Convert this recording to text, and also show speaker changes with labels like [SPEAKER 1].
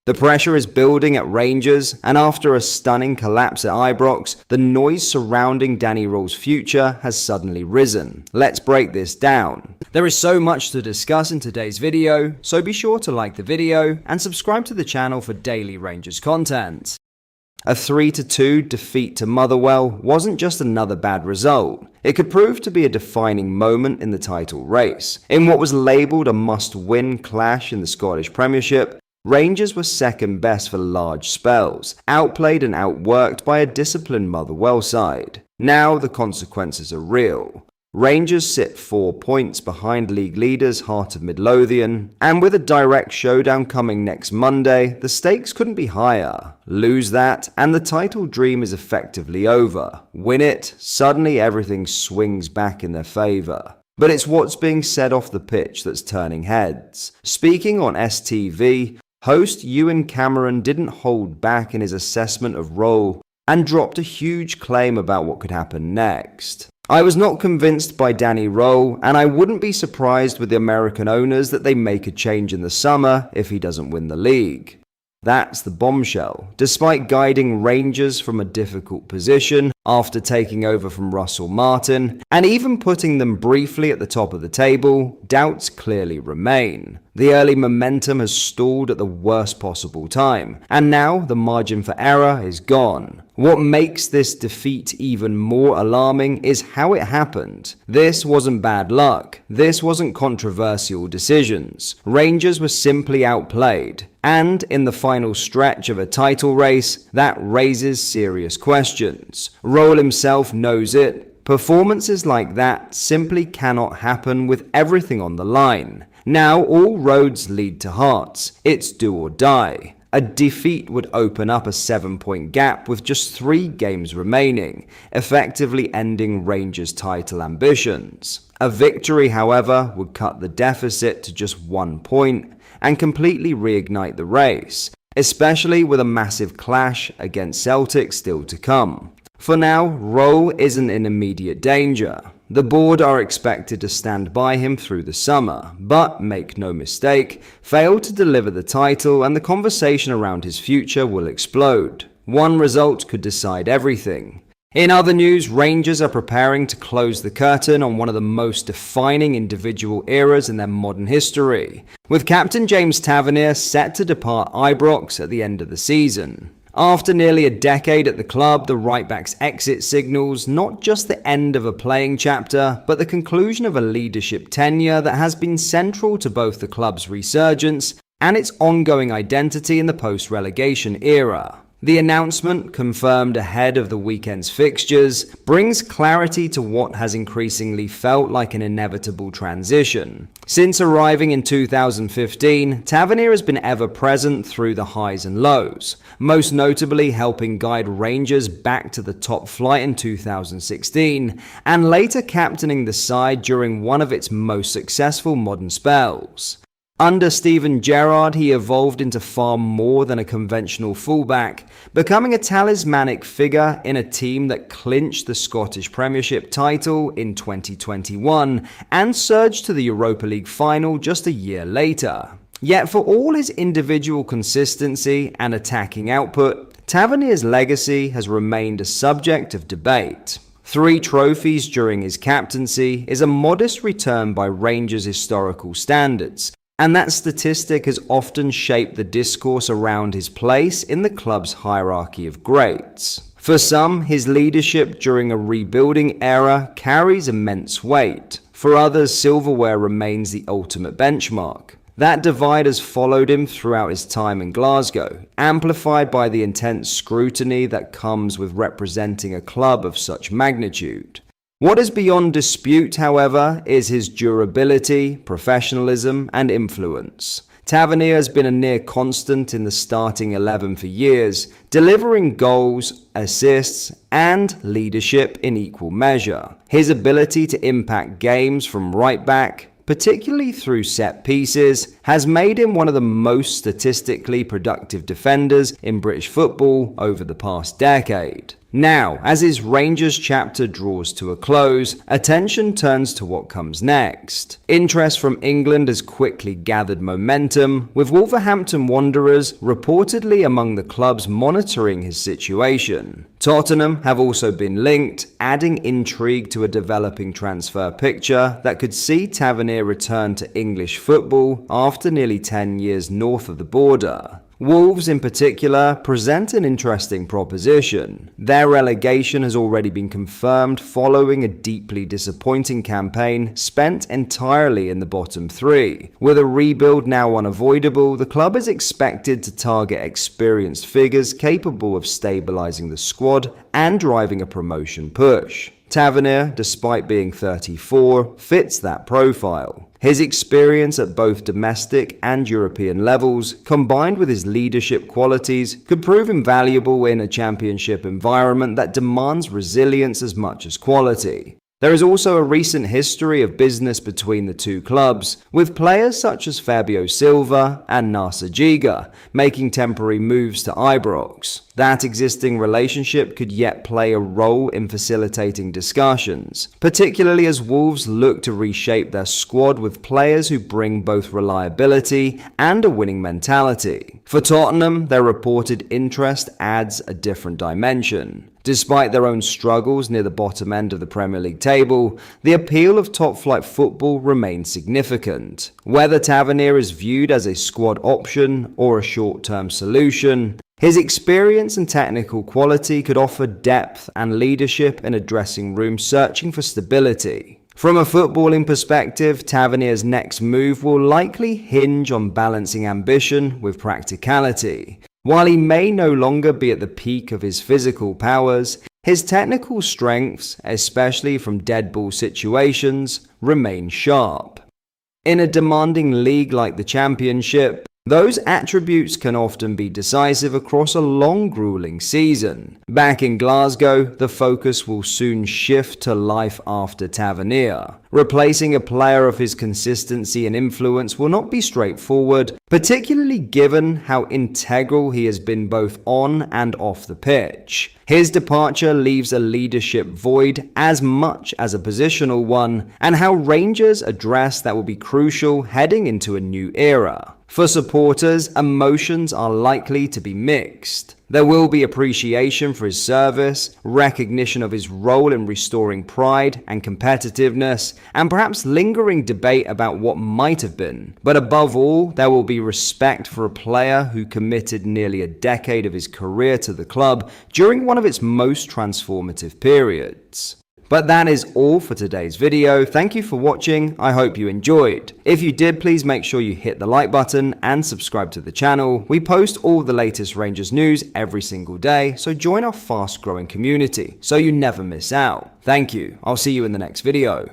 [SPEAKER 1] The pressure is building at Rangers, and after a stunning collapse at Ibrox, the noise surrounding Danny Rohl's future has suddenly risen. Let's break this down. There is so much to discuss in today's video, so be sure to like the video and subscribe to the channel for daily Rangers content. A 3-2 defeat to Motherwell wasn't just another bad result. It could prove to be a defining moment in the title race. In what was labelled a must-win clash in the Scottish Premiership, Rangers were second best for large spells, outplayed and outworked by a disciplined Motherwell side. Now the consequences are real. Rangers sit 4 points behind league leaders Heart of Midlothian, and with a direct showdown coming next Monday, the stakes couldn't be higher. Lose that, and the title dream is effectively over. Win it, suddenly everything swings back in their favour. But it's what's being said off the pitch that's turning heads. Speaking on STV, host Ewan Cameron didn't hold back in his assessment of Rohl and dropped a huge claim about what could happen next. I was not convinced by Danny Rohl, and I wouldn't be surprised with the American owners that they make a change in the summer if he doesn't win the league. That's the bombshell. Despite guiding Rangers from a difficult position after taking over from Russell Martin, and even putting them briefly at the top of the table, doubts clearly remain. The early momentum has stalled at the worst possible time, and now the margin for error is gone. What makes this defeat even more alarming is how it happened. This wasn't bad luck. This wasn't controversial decisions. Rangers were simply outplayed. And in the final stretch of a title race, that raises serious questions. Rohl himself knows it. Performances like that simply cannot happen with everything on the line. Now all roads lead to Hearts. It's do or die. A defeat would open up a 7-point gap with just 3 games remaining, effectively ending Rangers' title ambitions. A victory, however, would cut the deficit to just 1 point and completely reignite the race, especially with a massive clash against Celtic still to come. For now, Rohl isn't in immediate danger. The board are expected to stand by him through the summer, but make no mistake, fail to deliver the title and the conversation around his future will explode. One result could decide everything. In other news, Rangers are preparing to close the curtain on one of the most defining individual eras in their modern history, with captain James Tavernier set to depart Ibrox at the end of the season. After nearly a decade at the club, the right-back's exit signals not just the end of a playing chapter, but the conclusion of a leadership tenure that has been central to both the club's resurgence and its ongoing identity in the post-relegation era. The announcement, confirmed ahead of the weekend's fixtures, brings clarity to what has increasingly felt like an inevitable transition. Since arriving in 2015, Tavernier has been ever present through the highs and lows, most notably helping guide Rangers back to the top flight in 2016, and later captaining the side during one of its most successful modern spells. Under Steven Gerrard, he evolved into far more than a conventional fullback, becoming a talismanic figure in a team that clinched the Scottish Premiership title in 2021 and surged to the Europa League final just a year later. Yet for all his individual consistency and attacking output, Tavernier's legacy has remained a subject of debate. 3 trophies during his captaincy is a modest return by Rangers' historical standards, and that statistic has often shaped the discourse around his place in the club's hierarchy of greats. For some, his leadership during a rebuilding era carries immense weight. For others, silverware remains the ultimate benchmark. That divide has followed him throughout his time in Glasgow, amplified by the intense scrutiny that comes with representing a club of such magnitude. What is beyond dispute, however, is his durability, professionalism, and influence. Tavernier has been a near constant in the starting 11 for years, delivering goals, assists, and leadership in equal measure. His ability to impact games from right back, particularly through set pieces, has made him one of the most statistically productive defenders in British football over the past decade. Now, as his Rangers chapter draws to a close, attention turns to what comes next. Interest from England has quickly gathered momentum, with Wolverhampton Wanderers reportedly among the clubs monitoring his situation. Tottenham have also been linked, adding intrigue to a developing transfer picture that could see Tavernier return to English football after nearly 10 years north of the border. Wolves, in particular, present an interesting proposition. Their relegation has already been confirmed following a deeply disappointing campaign spent entirely in the bottom three. With a rebuild now unavoidable, the club is expected to target experienced figures capable of stabilizing the squad and driving a promotion push. Tavernier, despite being 34, fits that profile. His experience at both domestic and European levels, combined with his leadership qualities, could prove invaluable in a championship environment that demands resilience as much as quality. There is also a recent history of business between the two clubs, with players such as Fabio Silva and Nasser Giga making temporary moves to Ibrox. That existing relationship could yet play a role in facilitating discussions, particularly as Wolves look to reshape their squad with players who bring both reliability and a winning mentality. For Tottenham, their reported interest adds a different dimension. Despite their own struggles near the bottom end of the Premier League table, the appeal of top-flight football remains significant. Whether Tavernier is viewed as a squad option or a short-term solution, his experience and technical quality could offer depth and leadership in a dressing room searching for stability. From a footballing perspective, Tavernier's next move will likely hinge on balancing ambition with practicality. While he may no longer be at the peak of his physical powers, his technical strengths, especially from dead ball situations, remain sharp. In a demanding league like the Championship, those attributes can often be decisive across a long, grueling season. Back in Glasgow, the focus will soon shift to life after Tavernier. Replacing a player of his consistency and influence will not be straightforward, particularly given how integral he has been both on and off the pitch. His departure leaves a leadership void as much as a positional one, and how Rangers address that will be crucial heading into a new era. For supporters, emotions are likely to be mixed. There will be appreciation for his service, recognition of his role in restoring pride and competitiveness, and perhaps lingering debate about what might have been. But above all, there will be respect for a player who committed nearly a decade of his career to the club during one of its most transformative periods. But that is all for today's video. Thank you for watching. I hope you enjoyed. If you did, please make sure you hit the like button and subscribe to the channel. We post all the latest Rangers news every single day, so join our fast growing community so you never miss out. Thank you. I'll see you in the next video.